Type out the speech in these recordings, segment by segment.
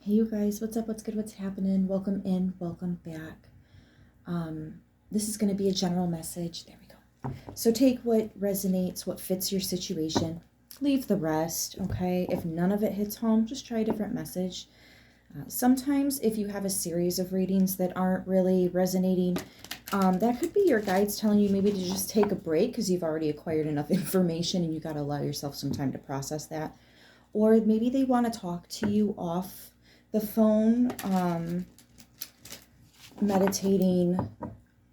Hey you guys, what's up? What's good? What's happening? Welcome in, welcome back. This is going to be a general message. There we go. So take what resonates, what fits your situation. Leave the rest, okay? If none of it hits home, just try a different message. Sometimes if you have a series of readings that aren't really resonating, that could be your guides telling you maybe to just take a break because you've already acquired enough information and you got to allow yourself some time to process that. Or maybe they want to talk to you off the phone, meditating.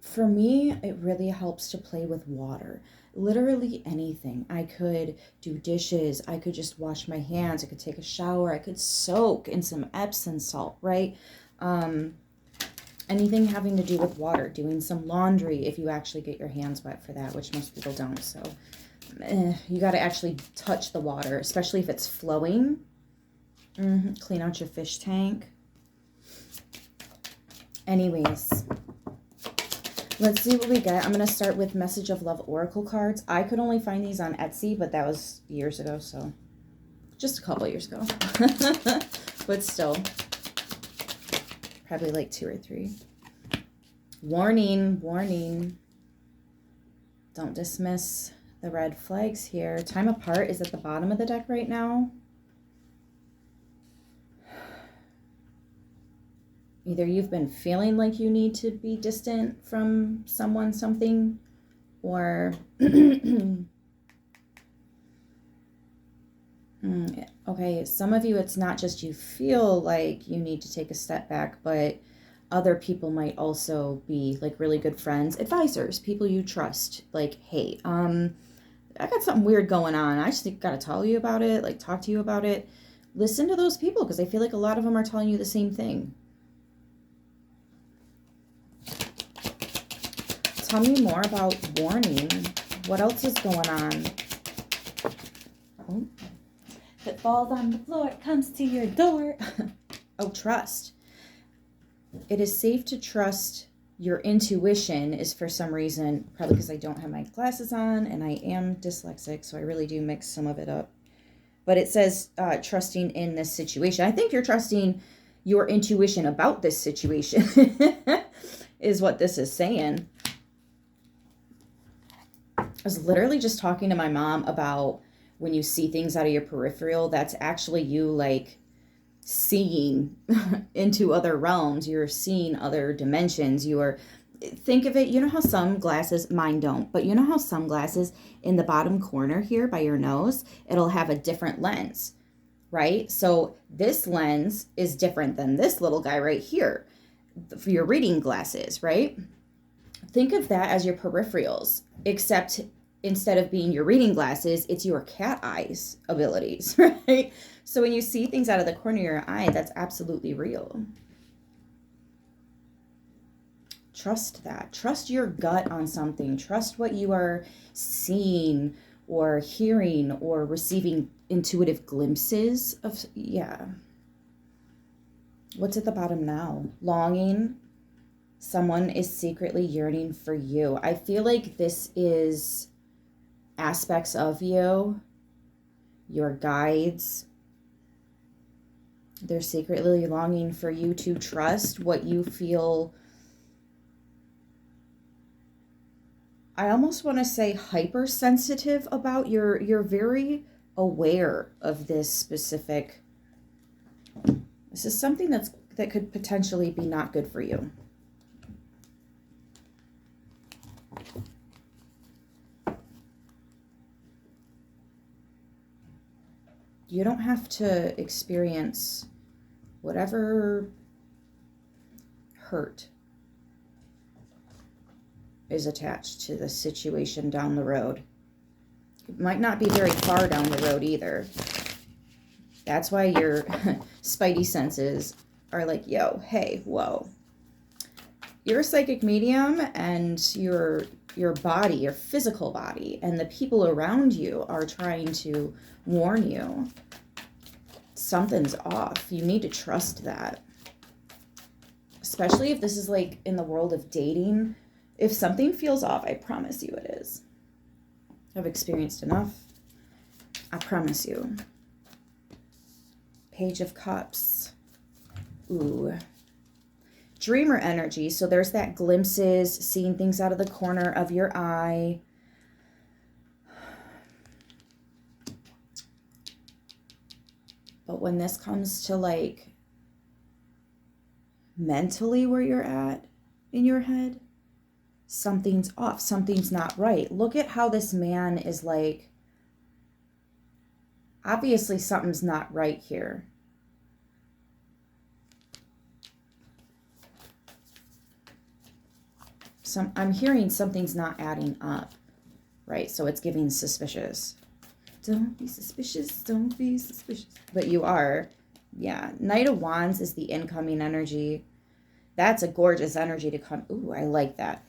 For me, it really helps to play with water. Literally anything. I could do dishes. I could just wash my hands. I could take a shower. I could soak in some Epsom salt, right? Anything having to do with water. Doing some laundry if you actually get your hands wet for that, which most people don't. So you got to actually touch the water, especially if it's flowing. Clean out your fish tank. Anyways, let's see what we get. I'm going to start with Message of Love Oracle cards. I could only find these on Etsy, but that was years ago, so just a couple years ago. But still, probably like 2 or 3. Warning, warning. Don't dismiss the red flags here. Time apart is at the bottom of the deck right now. Either you've been feeling like you need to be distant from someone, something, or okay, some of you, it's not just you feel like you need to take a step back, but other people might also be like really good friends, advisors, people you trust. Like, hey, I got something weird going on. I just got to tell you about it, like talk to you about it. Listen to those people because I feel like a lot of them are telling you the same thing. Tell me more about warning. What else is going on? Oh. If it falls on the floor, it comes to your door. Oh, trust. It is safe to trust your intuition is for some reason, probably because I don't have my glasses on and I am dyslexic, so I really do mix some of it up. But it says trusting in this situation. I think you're trusting your intuition about this situation is what this is saying. I was literally just talking to my mom about when you see things out of your peripheral, that's actually you like seeing into other realms. You're seeing other dimensions. Think of it, you know how some glasses, mine don't, but you know how some glasses in the bottom corner here by your nose, it'll have a different lens, right? So this lens is different than this little guy right here for your reading glasses, right? Think of that as your peripherals, except instead of being your reading glasses, it's your cat eyes abilities, right? So when you see things out of the corner of your eye, that's absolutely real. Trust that. Trust your gut on something. Trust what you are seeing or hearing or receiving intuitive glimpses of. Yeah. What's at the bottom now? Longing. Someone is secretly yearning for you. I feel like this is aspects of you, your guides. They're secretly longing for you to trust what you feel. I almost want to say hypersensitive about. You're very aware of this specific. This is something that could potentially be not good for you. You don't have to experience whatever hurt is attached to the situation down the road. It might not be very far down the road either. That's why your spidey senses are like, yo, hey, whoa. You're a psychic medium and your body, your physical body, and the people around you are trying to warn you. Something's off. You need to trust that. Especially if this is like in the world of dating. If something feels off, I promise you it is. I've experienced enough. I promise you. Page of Cups. Ooh. Dreamer energy. So there's that glimpses, seeing things out of the corner of your eye. But when this comes to like mentally where you're at in your head, something's off. Something's not right. Look at how this man is like, obviously something's not right here. I'm hearing something's not adding up, right? So it's giving suspicious. Don't be suspicious, don't be suspicious. But you are. Yeah. Knight of Wands is the incoming energy. That's a gorgeous energy to come. Ooh, I like that.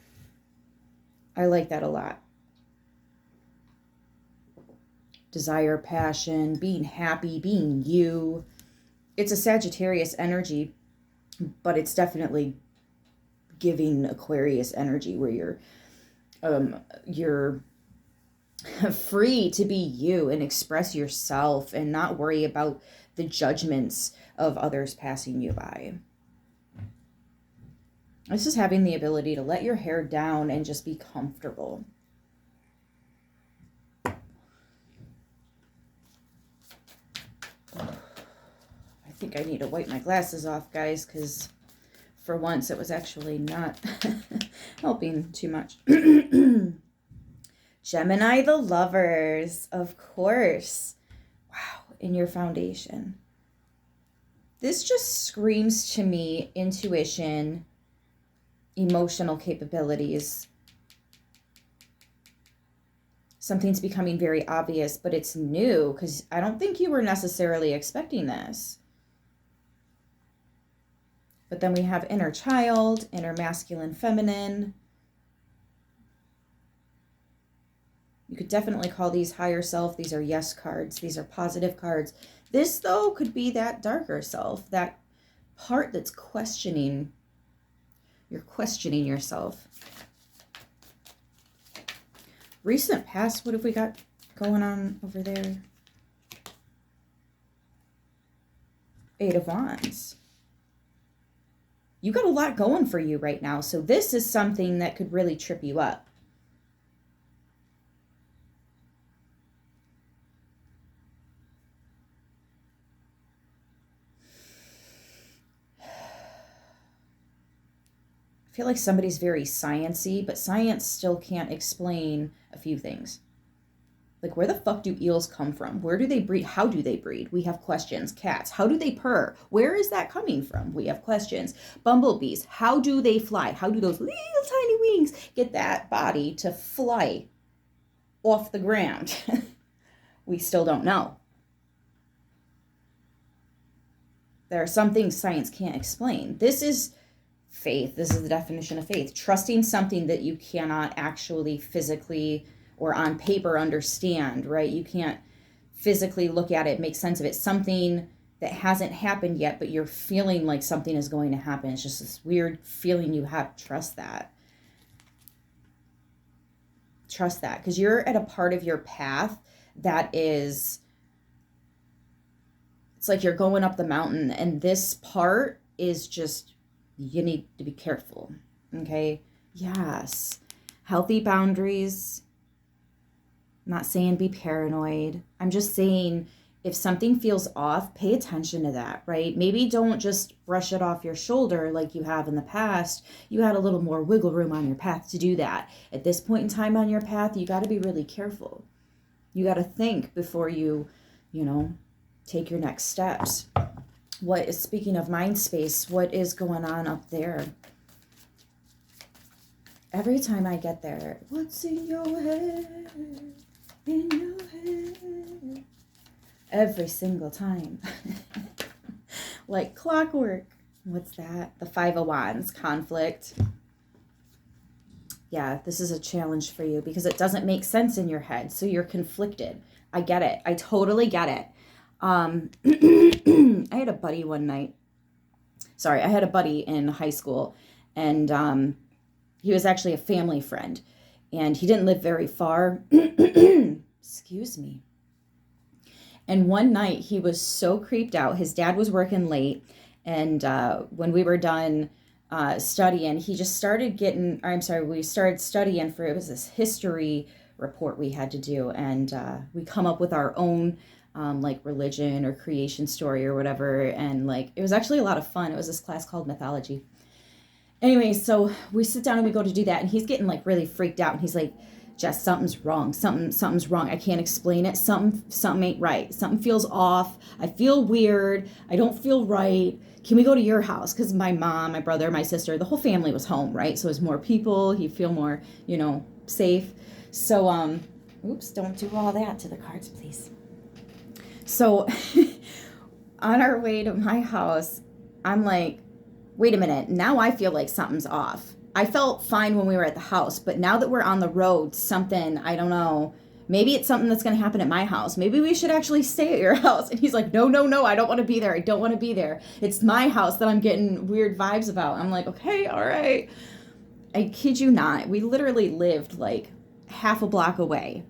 I like that a lot. Desire, passion, being happy, being you. It's a Sagittarius energy, but it's definitely giving Aquarius energy where you're free to be you and express yourself and not worry about the judgments of others passing you by. This is having the ability to let your hair down and just be comfortable. I think I need to wipe my glasses off, guys, because for once it was actually not helping too much. Gemini, the Lovers, of course. Wow, in your foundation. This just screams to me intuition, emotional capabilities. Something's becoming very obvious, but it's new because I don't think you were necessarily expecting this. But then we have inner child, inner masculine, feminine. You could definitely call these higher self. These are yes cards. These are positive cards. This, though, could be that darker self, that part that's questioning. You're questioning yourself. Recent past, what have we got going on over there? Eight of Wands. You got a lot going for you right now. So this is something that could really trip you up. I feel like somebody's very sciencey, but science still can't explain a few things. Like, where the fuck do eels come from? Where do they breed? How do they breed? We have questions. Cats, how do they purr? Where is that coming from? We have questions. Bumblebees, how do they fly? How do those little tiny wings get that body to fly off the ground? We still don't know. There are some things science can't explain. This is faith. This is the definition of faith. Trusting something that you cannot actually physically or on paper understand, right? You can't physically look at it, make sense of it. Something that hasn't happened yet, but you're feeling like something is going to happen. It's just this weird feeling you have. Trust that. Trust that. Because you're at a part of your path that is, it's like you're going up the mountain, and this part is just, you need to be careful. Okay? Yes. Healthy boundaries. I'm not saying be paranoid. I'm just saying if something feels off, pay attention to that, right? Maybe don't just brush it off your shoulder like you have in the past. You had a little more wiggle room on your path to do that. At this point in time on your path, you got to be really careful. You got to think before you take your next steps. What is, speaking of mind space, what is going on up there? Every time I get there, what's in your head? In your head. Every single time. Like clockwork. What's that? The Five of Wands, conflict. Yeah, this is a challenge for you because it doesn't make sense in your head. So you're conflicted. I get it. I totally get it. I had a buddy one night. Sorry, I had a buddy in high school, and he was actually a family friend, and he didn't live very far. Excuse me. And one night he was so creeped out. His dad was working late, And when we were done studying, he just started getting, we started studying for, it was this history report we had to do. And we come up with our own like religion or creation story or whatever. And like, it was actually a lot of fun. It was this class called mythology. Anyway, so we sit down and we go to do that. And he's getting like really freaked out. And he's like, Jess, something's wrong. Something's wrong. I can't explain it. Something ain't right. Something feels off. I feel weird. I don't feel right. Can we go to your house? Because my mom, my brother, my sister, the whole family was home, right? So it was more people. He'd feel more, safe. So, oops, don't do all that to the cards, please. So on our way to my house, I'm like, wait a minute. Now I feel like something's off. I felt fine when we were at the house, but now that we're on the road, something, I don't know, maybe it's something that's going to happen at my house. Maybe we should actually stay at your house. And he's like, no, I don't want to be there. I don't want to be there. It's my house that I'm getting weird vibes about. I'm like, okay, all right. I kid you not. We literally lived like half a block away.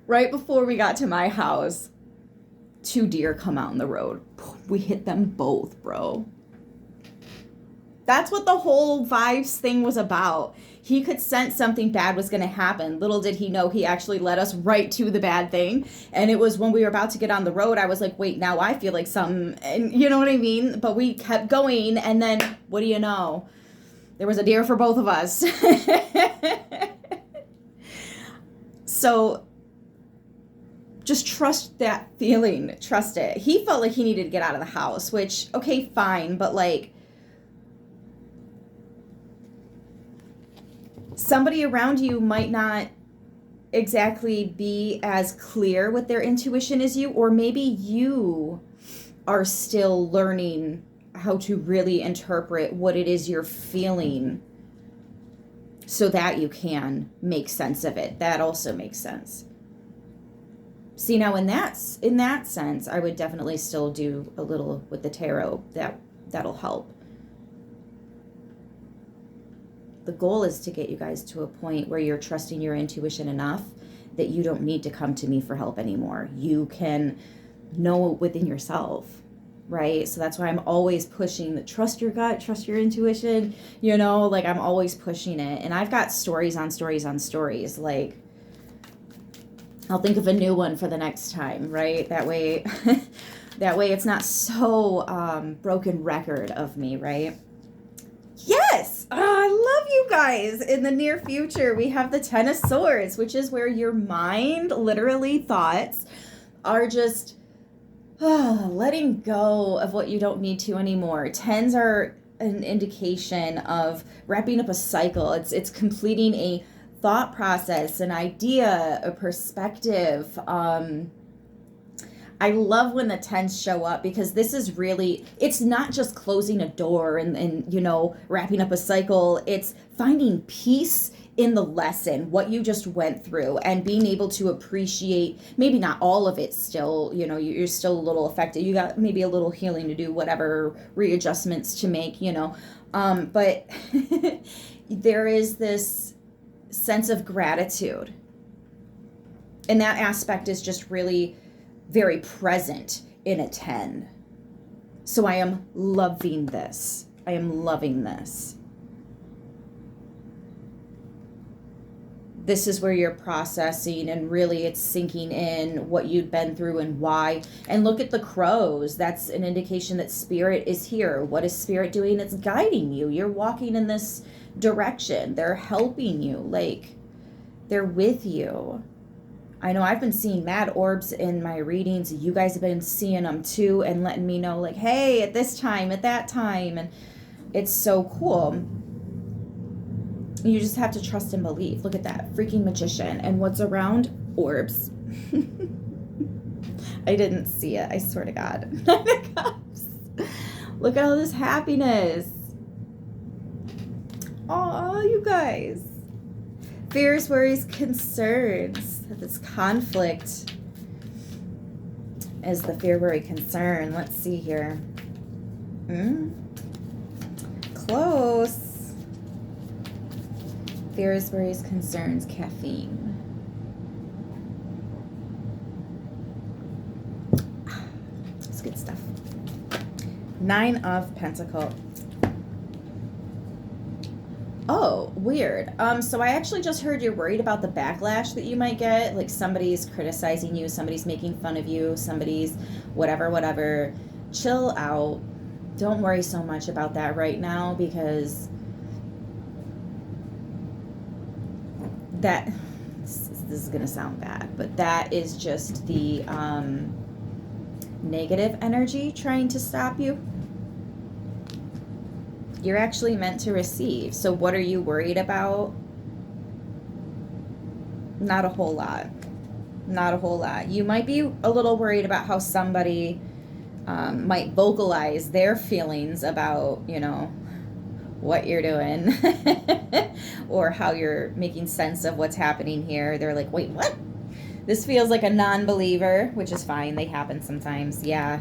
Right before we got to my house, 2 deer come out on the road. We hit them both, bro. That's what the whole vibes thing was about. He could sense something bad was going to happen. Little did he know he actually led us right to the bad thing. And it was when we were about to get on the road, I was like, wait, now I feel like something, and you know what I mean? But we kept going, and then, what do you know? There was a deer for both of us. So just trust that feeling. Trust it. He felt like he needed to get out of the house, which, okay, fine, but like, somebody around you might not exactly be as clear with their intuition as you, or maybe you are still learning how to really interpret what it is you're feeling so that you can make sense of it. That also makes sense. See, now in that sense, I would definitely still do a little with the tarot. That'll help. The goal is to get you guys to a point where you're trusting your intuition enough that you don't need to come to me for help anymore. You can know it within yourself, right? So that's why I'm always pushing the trust your gut, trust your intuition, like I'm always pushing it. And I've got stories on stories on stories. Like, I'll think of a new one for the next time, right? That way it's not so broken record of me, right? Yes! I love you guys. In the near future, we have the 10 of Swords, which is where your mind, literally thoughts, are just letting go of what you don't need to anymore. 10s are an indication of wrapping up a cycle. It's completing a thought process, an idea, a perspective. I love when the 10s show up because this is really, it's not just closing a door and wrapping up a cycle. It's finding peace in the lesson, what you just went through, and being able to appreciate, maybe not all of it still, you're still a little affected. You got maybe a little healing to do, whatever readjustments to make, but there is this sense of gratitude. And that aspect is just really very present in a 10. So I am loving this. I am loving this. This is where you're processing and really it's sinking in what you've been through and why. And look at the crows. That's an indication that spirit is here. What is spirit doing? It's guiding you. You're walking in this direction. They're helping you. Like, they're with you. I know I've been seeing mad orbs in my readings. You guys have been seeing them too and letting me know, like, hey, at this time, at that time. And it's so cool. You just have to trust and believe. Look at that. Freaking magician. And what's around? Orbs. I didn't see it. I swear to God. Look at all this happiness. Oh, you guys. Fears, worries, concerns. This conflict is the fear, worry, concern. Let's see here. Close. Fears, worries, concerns, caffeine. It's good stuff. Nine of Pentacles. Oh, weird. So I actually just heard you're worried about the backlash that you might get. Like somebody's criticizing you, somebody's making fun of you, somebody's whatever. Chill out. Don't worry so much about that right now, because that, this is going to sound bad, but that is just the negative energy trying to stop you. You're actually meant to receive. So what are you worried about? Not a whole lot. Not a whole lot. You might be a little worried about how somebody might vocalize their feelings about, you know, what you're doing or how you're making sense of what's happening here. They're like, wait, what? This feels like a non-believer, which is fine. They happen sometimes. Yeah.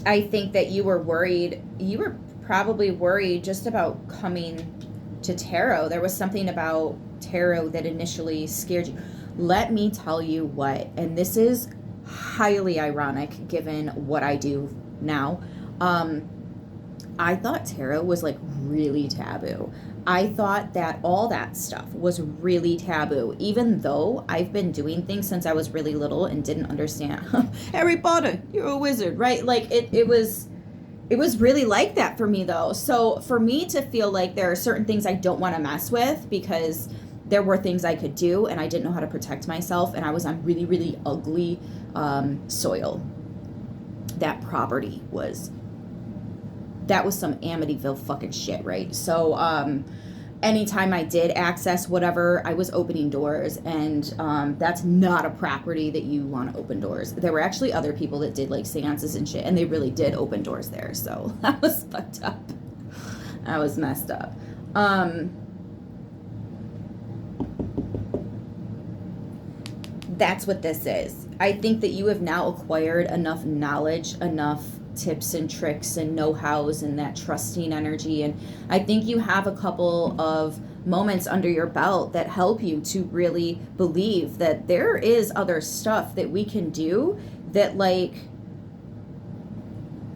I think that you were worried. You were probably worried just about coming to tarot. There was something about tarot that initially scared you. Let me tell you what, and this is highly ironic given what I do now. I thought tarot was like really taboo. I thought that all that stuff was really taboo, even though I've been doing things since I was really little and didn't understand. Harry Potter, you're a wizard, right? Like it was really like that for me though. So for me to feel like there are certain things I don't want to mess with because there were things I could do and I didn't know how to protect myself, and I was on really, really ugly soil. That property was, that was some Amityville fucking shit, right? So anytime I did access whatever, I was opening doors, and that's not a property that you want to open doors. There were actually other people that did like seances and shit, and they really did open doors there. So that was fucked up. I was messed up. That's what this is. I think that you have now acquired enough knowledge, enough tips and tricks and know-hows and that trusting energy, and I think you have a couple of moments under your belt that help you to really believe that there is other stuff that we can do that, like,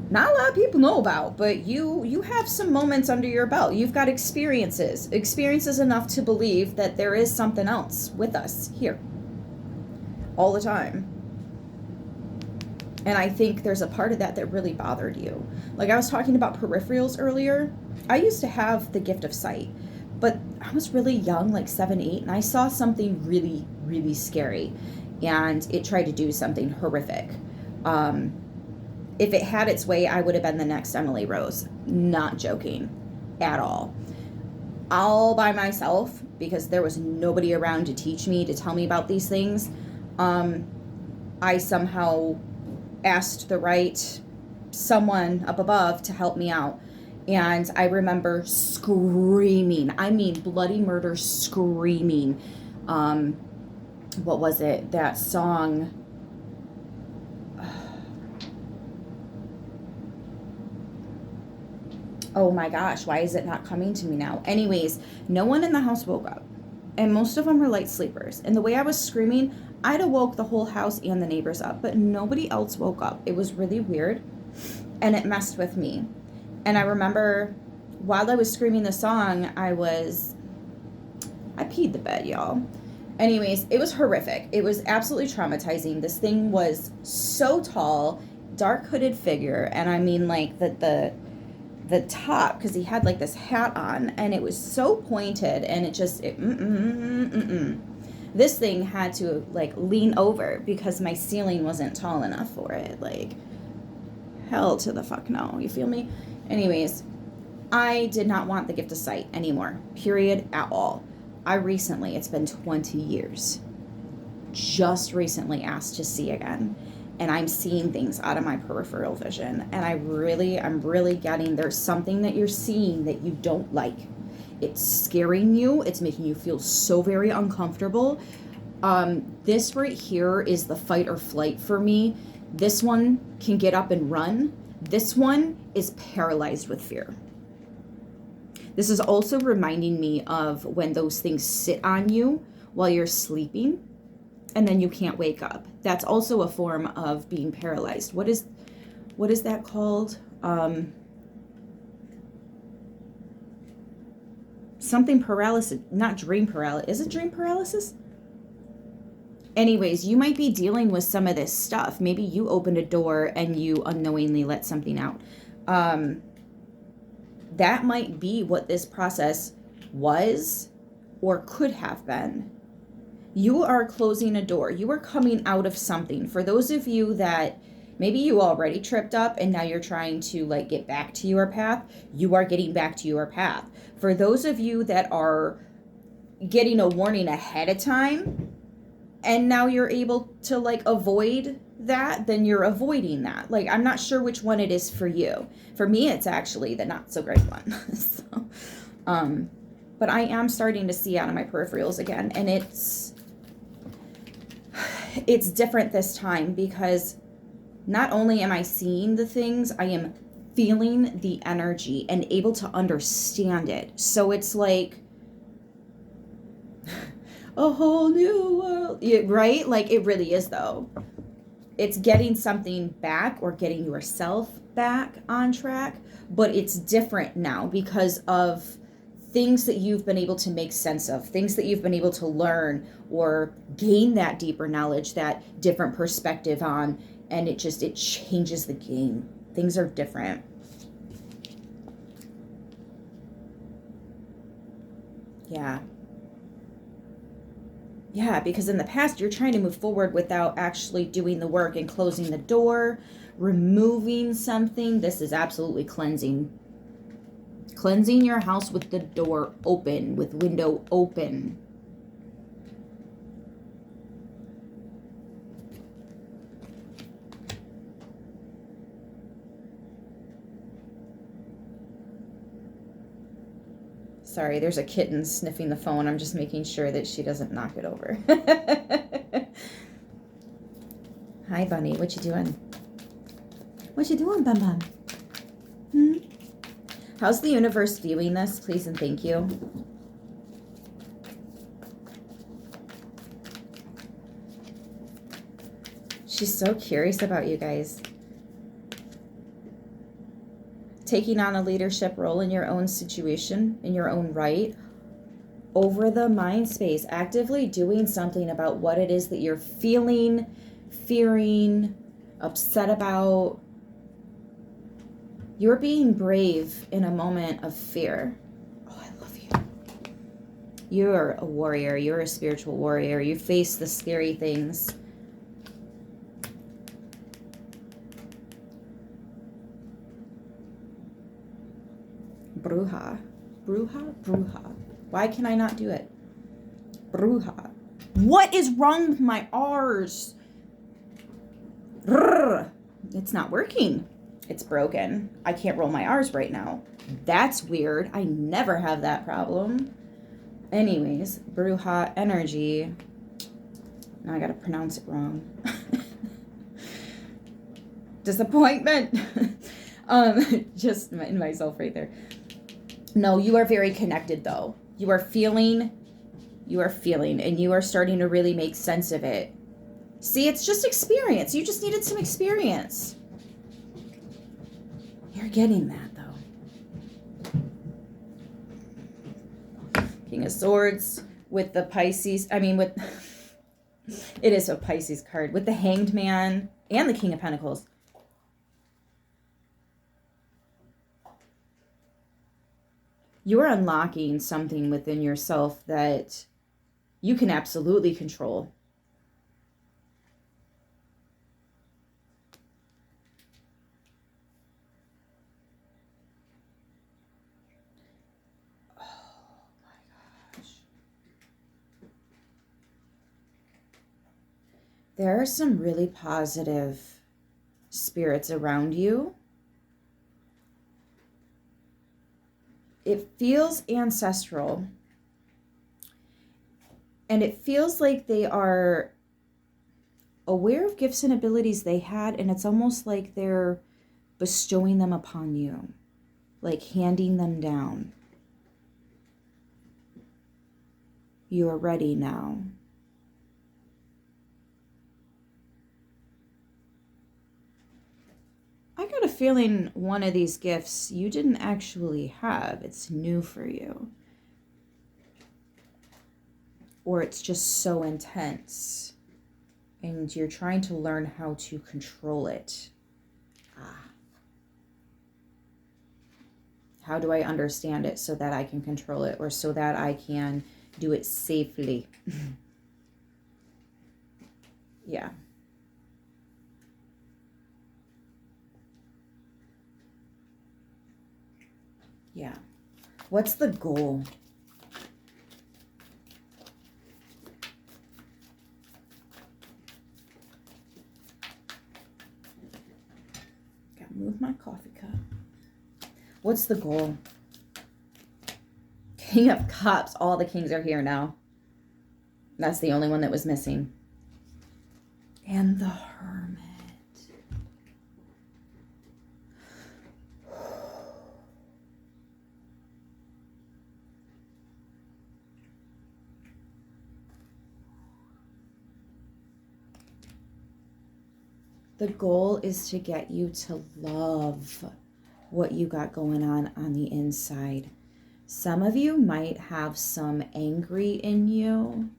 not a lot of people know about, but you have some moments under your belt. You've got experiences enough to believe that there is something else with us here all the time. And I think there's a part of that that really bothered you. Like I was talking about peripherals earlier. I used to have the gift of sight, but I was really young, like 7, 8, and I saw something really, really scary, and it tried to do something horrific. If it had its way, I would have been the next Emily Rose. Not joking at all. All by myself, because there was nobody around to teach me, to tell me about these things. I somehow asked the right someone up above to help me out. And I remember screaming, I mean bloody murder screaming. What was it? That song. Oh my gosh, why is it not coming to me now? Anyways, no one in the house woke up. And most of them were light sleepers. And the way I was screaming, I'd awoke the whole house and the neighbors up, but nobody else woke up. It was really weird, and it messed with me. And I remember while I was screaming the song, I peed the bed, y'all. Anyways, it was horrific. It was absolutely traumatizing. This thing was so tall, dark hooded figure, and I mean like the top, because he had like this hat on, and it was so pointed, and this thing had to like lean over because my ceiling wasn't tall enough for it. Like, hell to the fuck no, you feel me? Anyways, I did not want the gift of sight anymore, period, at all. I recently, it's been 20 years, just recently asked to see again. And I'm seeing things out of my peripheral vision. And I'm really getting, there's something that you're seeing that you don't like. It's scaring you. It's making you feel so very uncomfortable. This right here is the fight or flight for me. This one can get up and run. This one is paralyzed with fear. This is also reminding me of when those things sit on you while you're sleeping. and then you can't wake up. That's also a form of being paralyzed. What is that called? Something paralysis, not dream paralysis. Is it dream paralysis? Anyways, you might be dealing with some of this stuff. Maybe you opened a door and you unknowingly let something out. That might be what this process was or could have been. You are closing a door. You are coming out of something. For those of you that maybe you already tripped up and now you're trying to like get back to your path, you are getting back to your path. For those of you that are getting a warning ahead of time and now you're able to like avoid that, then you're avoiding that. Like, I'm not sure which one it is for you. For me, it's actually the not so great one. So, but I am starting to see out of my peripherals again, and it's different this time because not only am I seeing the things, I am feeling the energy and able to understand it. So it's like a whole new world, right? Like, it really is, though. It's getting something back or getting yourself back on track, but it's different now because of things that you've been able to make sense of, things that you've been able to learn or gain that deeper knowledge, that different perspective on, and it changes the game. Things are different. Yeah, because in the past, you're trying to move forward without actually doing the work and closing the door, removing something. This is absolutely cleansing. Cleansing your house with the door open, with window open. Sorry, there's a kitten sniffing the phone. I'm just making sure that she doesn't knock it over. Hi, Bunny. What you doing? What you doing, Bum Bum? How's the universe viewing this? Please and thank you. She's so curious about you guys. Taking on a leadership role in your own situation, in your own right, over the mind space, actively doing something about what it is that you're feeling, fearing, upset about. You're being brave in a moment of fear. Oh, I love you. You're a warrior. You're a spiritual warrior. You face the scary things. Bruja. Bruja? Bruja. Why can I not do it? Bruja. What is wrong with my R's? Rrr. It's not working. It's broken. I can't roll my R's right now. That's weird. I never have that problem. Anyways, Bruja energy. Now I gotta pronounce it wrong. Disappointment. Just in myself right there. No, you are very connected though. You are feeling, and you are starting to really make sense of it. See, it's just experience. You just needed some experience. You're getting that though. King of Swords with the Pisces. It is a Pisces card. With the Hanged Man and the King of Pentacles. You are unlocking something within yourself that you can absolutely control. Oh my gosh. There are some really positive spirits around you. It feels ancestral, and it feels like they are aware of gifts and abilities they had, and it's almost like they're bestowing them upon you, like handing them down. You are ready now. feeling one of these gifts you didn't actually have. It's new for you. Or it's just so intense and you're trying to learn how to control it. How do I understand it so that I can control it, or so that I can do it safely? Yeah. Yeah. What's the goal? Gotta move my coffee cup. What's the goal? King of Cups. All the kings are here now. That's the only one that was missing. And the Hermit. The goal is to get you to love what you got going on the inside. Some of you might have some angry in you.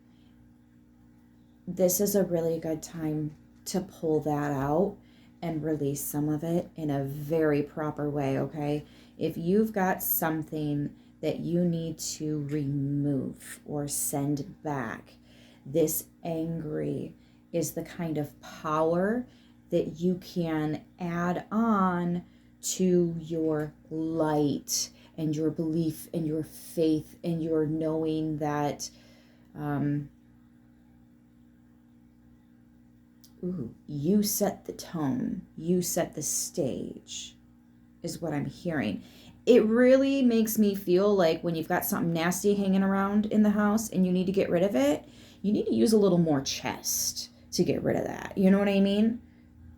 This is a really good time to pull that out and release some of it in a very proper way, okay? If you've got something that you need to remove or send back, this angry is the kind of power that you can add on to your light and your belief and your faith and your knowing that you set the tone, you set the stage, is what I'm hearing. It really makes me feel like when you've got something nasty hanging around in the house and you need to get rid of it, you need to use a little more chest to get rid of that. You know what I mean?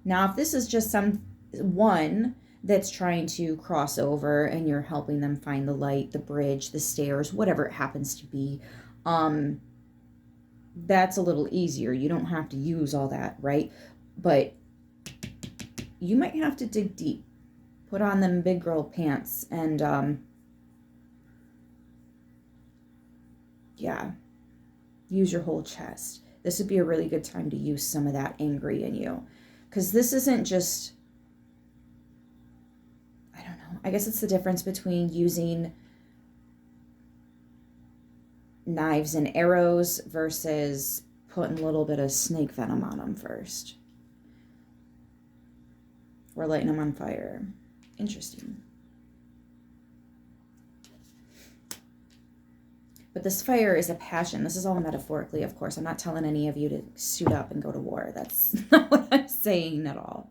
Now, if this is just someone that's trying to cross over and you're helping them find the light, the bridge, the stairs, whatever it happens to be, that's a little easier. You don't have to use all that, right? But you might have to dig deep. Put on them big girl pants and, yeah, use your whole chest. This would be a really good time to use some of that angry in you. Because this isn't just, I don't know, I guess it's the difference between using knives and arrows versus putting a little bit of snake venom on them first. Or lighting them on fire. Interesting. But this fire is a passion. This is all metaphorically, of course. I'm not telling any of you to suit up and go to war. That's not what I'm saying at all.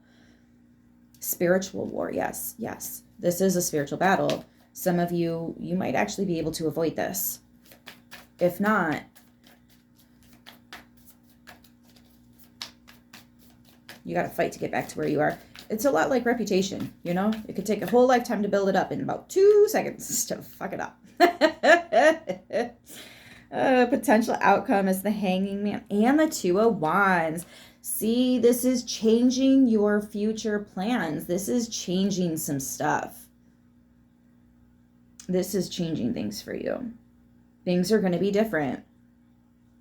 Spiritual war, yes, yes. This is a spiritual battle. Some of you, you might actually be able to avoid this. If not, you got to fight to get back to where you are. It's a lot like Reputation, you know? It could take a whole lifetime to build it up in about 2 seconds to fuck it up. Potential outcome is the Hanging Man and the Two of Wands. See, this is changing your future plans. This is changing some stuff. This is changing things for you. Things are going to be different.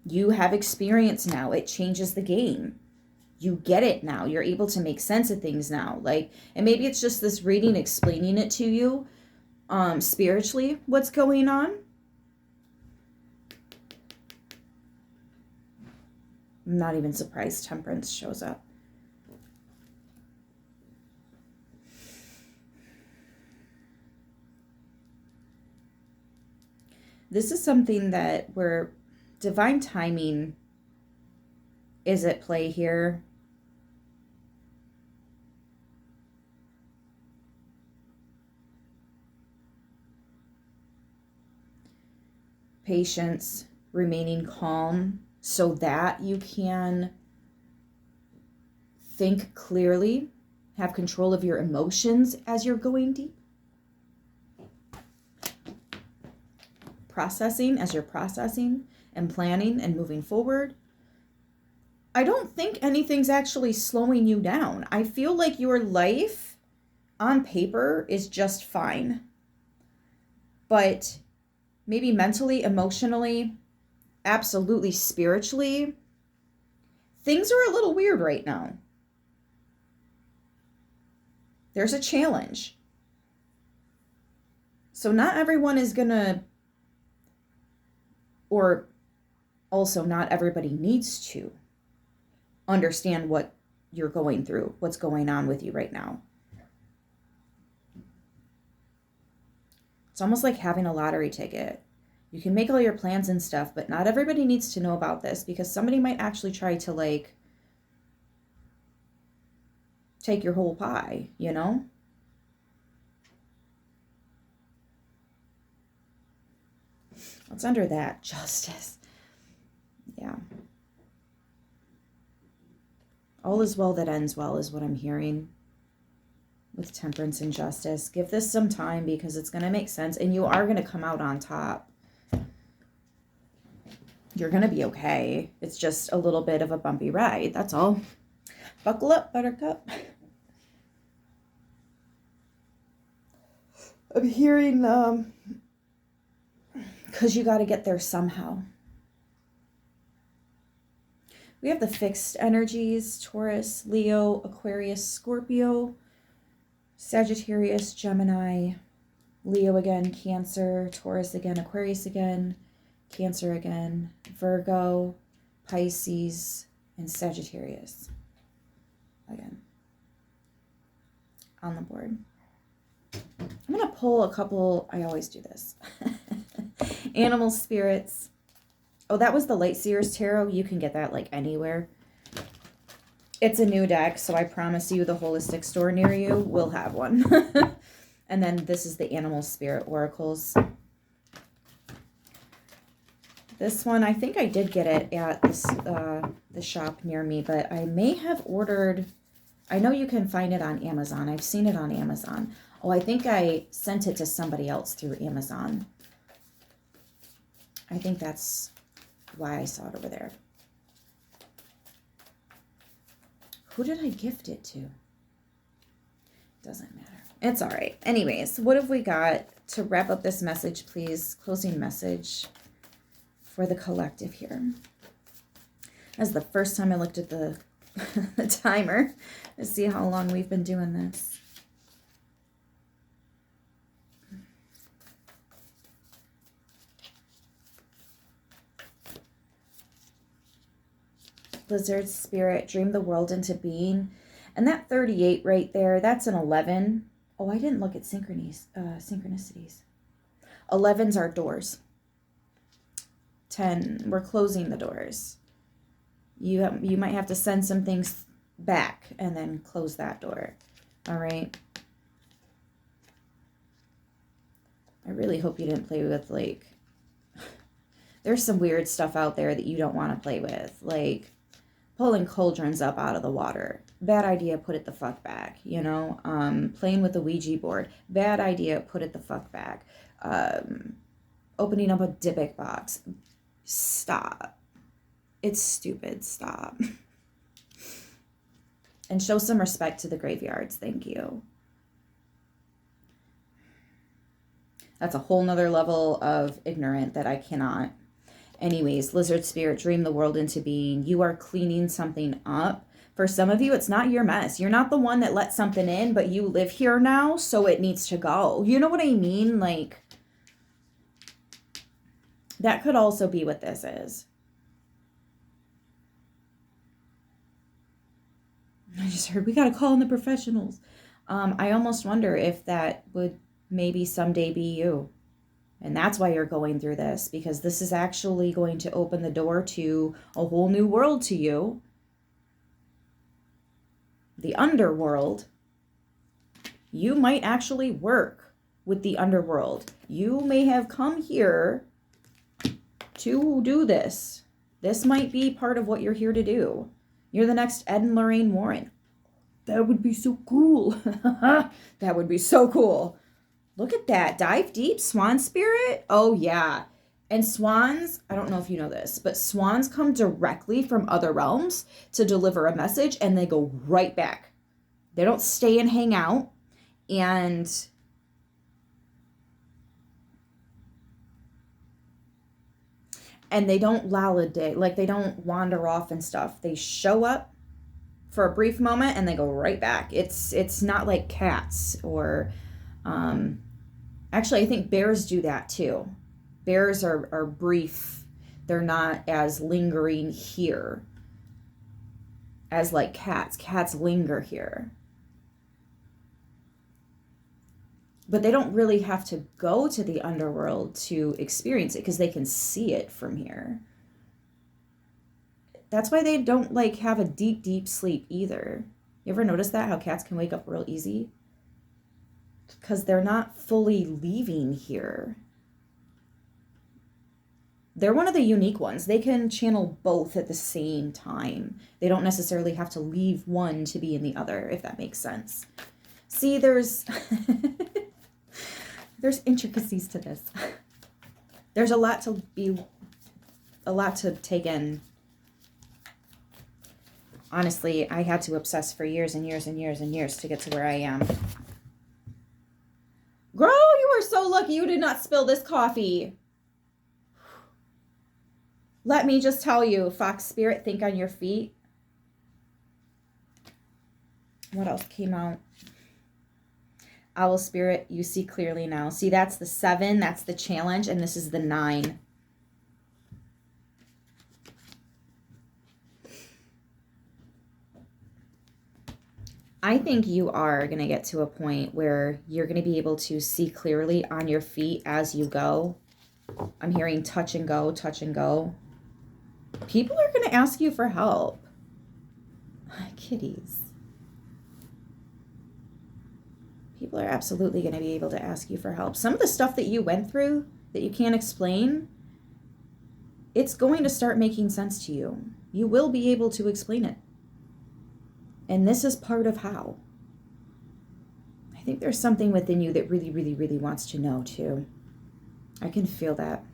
You have experience now. It changes the game. You get it now. You're able to make sense of things now. Like, and maybe it's just this reading explaining it to you spiritually, what's going on. I'm not even surprised Temperance shows up. This is something that where divine timing is at play here. Patience, remaining calm so that you can think clearly, have control of your emotions as you're going deep. Processing as you're processing and planning and moving forward. I don't think anything's actually slowing you down. I feel like your life on paper is just fine. But maybe mentally, emotionally, absolutely spiritually, things are a little weird right now. There's a challenge. So not everyone is gonna, or also not everybody needs to understand what you're going through, what's going on with you right now. It's almost like having a lottery ticket. You can make all your plans and stuff, but not everybody needs to know about this, because somebody might actually try to like take your whole pie, you know? What's under that? Justice. Yeah. All is well that ends well is what I'm hearing with temperance and justice. Give this some time, because it's going to make sense, and you are going to come out on top. You're going to be okay. It's just a little bit of a bumpy ride. That's all. Buckle up, buttercup. I'm hearing, because you got to get there somehow. We have the fixed energies: Taurus, Leo, Aquarius, Scorpio, Sagittarius, Gemini, Leo again, Cancer, Taurus again, Aquarius again, Cancer again, Virgo, Pisces, and Sagittarius again on the board. I'm going to pull a couple, I always do this, animal spirits. Oh, that was the Light Seers Tarot. You can get that like anywhere. It's a new deck, so I promise you the holistic store near you will have one. And then this is the Animal Spirit Oracles. This one, I think I did get it at this, the shop near me, but I may have ordered, I know you can find it on Amazon. I've seen it on Amazon. Oh, I think I sent it to somebody else through Amazon. I think that's why I saw it over there. Who did I gift it to? Doesn't matter. It's all right. Anyways, what have we got to wrap up this message, please? Closing message for the collective here. That's the first time I looked at the, the timer to see how long we've been doing this. Lizard Spirit, dream the world into being. And that 38 right there, that's an 11. Oh, I didn't look at synchronicities. 11's our doors. 10, we're closing the doors. You might have to send some things back and then close that door. All right. I really hope you didn't play with, like, there's some weird stuff out there that you don't want to play with. Like, pulling cauldrons up out of the water. Bad idea, put it the fuck back, you know? Playing with the Ouija board. Bad idea, put it the fuck back. Opening up a Dybbuk box. Stop. It's stupid. Stop. And show some respect to the graveyards. Thank you. That's a whole nother level of ignorant that I cannot. Anyways, Lizard Spirit, dream the world into being. You are cleaning something up. For some of you, it's not your mess. You're not the one that let something in, but you live here now, so it needs to go. You know what I mean? Like, that could also be what this is. I just heard we got to call in the professionals. I almost wonder if that would maybe someday be you. And that's why you're going through this, because this is actually going to open the door to a whole new world to you. The underworld. You might actually work with the underworld. You may have come here to do this. This might be part of what you're here to do. You're the next Ed and Lorraine Warren. That would be so cool. That would be so cool. Look at that. Dive deep. Swan spirit. Oh, yeah. And swans, I don't know if you know this, but swans come directly from other realms to deliver a message, and they go right back. They don't stay and hang out. And they don't lollygate, like they don't wander off and stuff. They show up for a brief moment and they go right back. It's not like cats or actually I think bears do that too. Bears are brief. They're not as lingering here as like cats. Cats linger here. But they don't really have to go to the underworld to experience it because they can see it from here. That's why they don't like have a deep, deep sleep either. You ever notice that? How cats can wake up real easy? Because they're not fully leaving here. They're one of the unique ones. They can channel both at the same time. They don't necessarily have to leave one to be in the other, if that makes sense. See, there's there's intricacies to this. There's a lot to take in. Honestly, I had to obsess for years and years and years and years to get to where I am. Girl, you were so lucky you did not spill this coffee. Let me just tell you, Fox Spirit, think on your feet. What else came out? Owl Spirit, you see clearly now. See, that's the 7, that's the challenge, and this is the 9. I think you are going to get to a point where you're going to be able to see clearly on your feet as you go. I'm hearing touch and go, touch and go. People are going to ask you for help. Kitties. People are absolutely going to be able to ask you for help. Some of the stuff that you went through that you can't explain, it's going to start making sense to you. You will be able to explain it. And this is part of how. I think there's something within you that really, really, really wants to know too. I can feel that.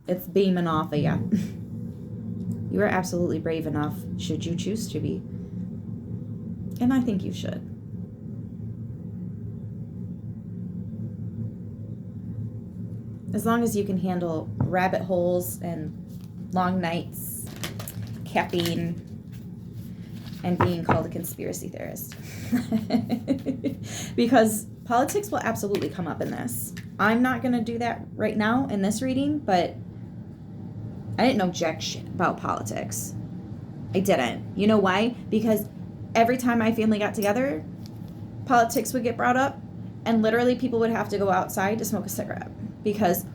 It's beaming off of you. You are absolutely brave enough, should you choose to be. And I think you should. As long as you can handle rabbit holes and long nights, caffeine, and being called a conspiracy theorist. Because politics will absolutely come up in this. I'm not going to do that right now in this reading, but I didn't know jack shit about politics. I didn't. You know why? Because every time my family got together, politics would get brought up, and literally people would have to go outside to smoke a cigarette. Because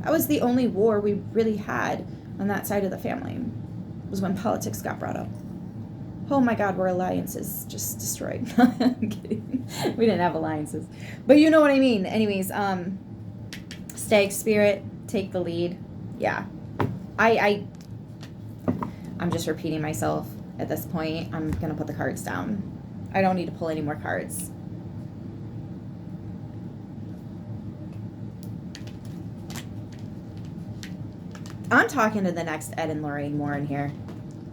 that was the only war we really had on that side of the family, was when politics got brought up. Oh my God, were alliances just destroyed. I'm kidding. We didn't have alliances. But you know what I mean. Anyways, Stag Spirit, take the lead. Yeah. I'm just repeating myself at this point. I'm going to put the cards down. I don't need to pull any more cards. I'm talking to the next Ed and Lorraine Warren here.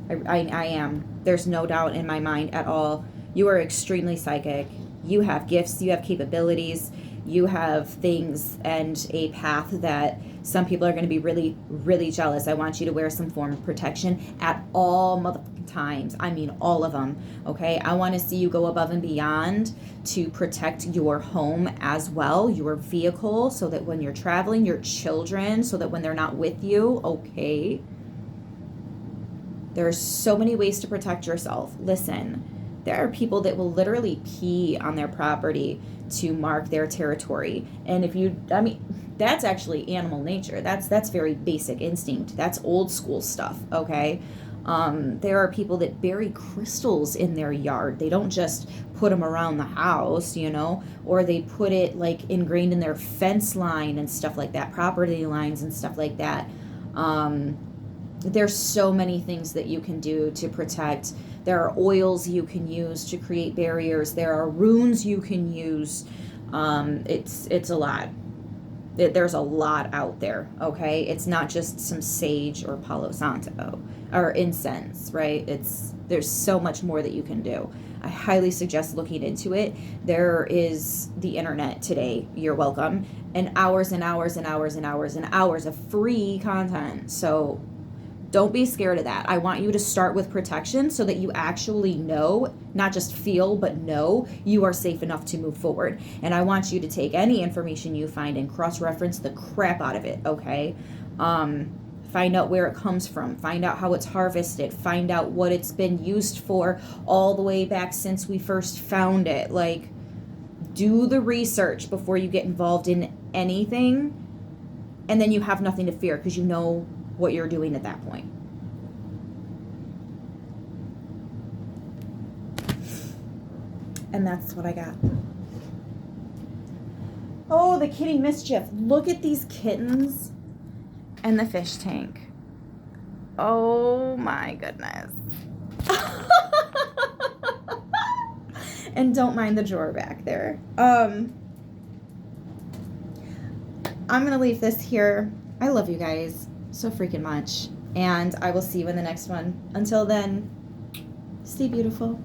I am. There's no doubt in my mind at all. You are extremely psychic. You have gifts. You have capabilities. You have things and a path that some people are going to be really, really jealous. I want you to wear some form of protection at all motherfucking times. I mean, all of them. Okay? I want to see you go above and beyond to protect your home as well, your vehicle, so that when you're traveling, your children, so that when they're not with you, okay? There are so many ways to protect yourself. Listen, there are people that will literally pee on their property to mark their territory. And that's actually animal nature. That's very basic instinct. That's old school stuff, okay? There are people that bury crystals in their yard. They don't just put them around the house, or they put it like ingrained in their fence line and stuff like that, property lines and stuff like that. There's so many things that you can do to protect. There are oils you can use to create barriers. There are runes you can use. It's a lot. There's a lot out there, okay? It's not just some sage or Palo Santo or incense, right? There's so much more that you can do. I highly suggest looking into it. There is the internet today, you're welcome, and hours and hours and hours and hours and hours of free content. So don't be scared of that. I want you to start with protection so that you actually know, not just feel, but know you are safe enough to move forward. And I want you to take any information you find and cross-reference the crap out of it, okay? Find out where it comes from. Find out how it's harvested. Find out what it's been used for all the way back since we first found it. Like, do the research before you get involved in anything, and then you have nothing to fear because you know what you're doing at that point. And that's what I got. Oh, the kitty mischief. Look at these kittens and the fish tank. Oh my goodness. And don't mind the drawer back there. I'm gonna leave this here. I love you guys so freaking much, and I will see you in the next one. Until then, stay beautiful.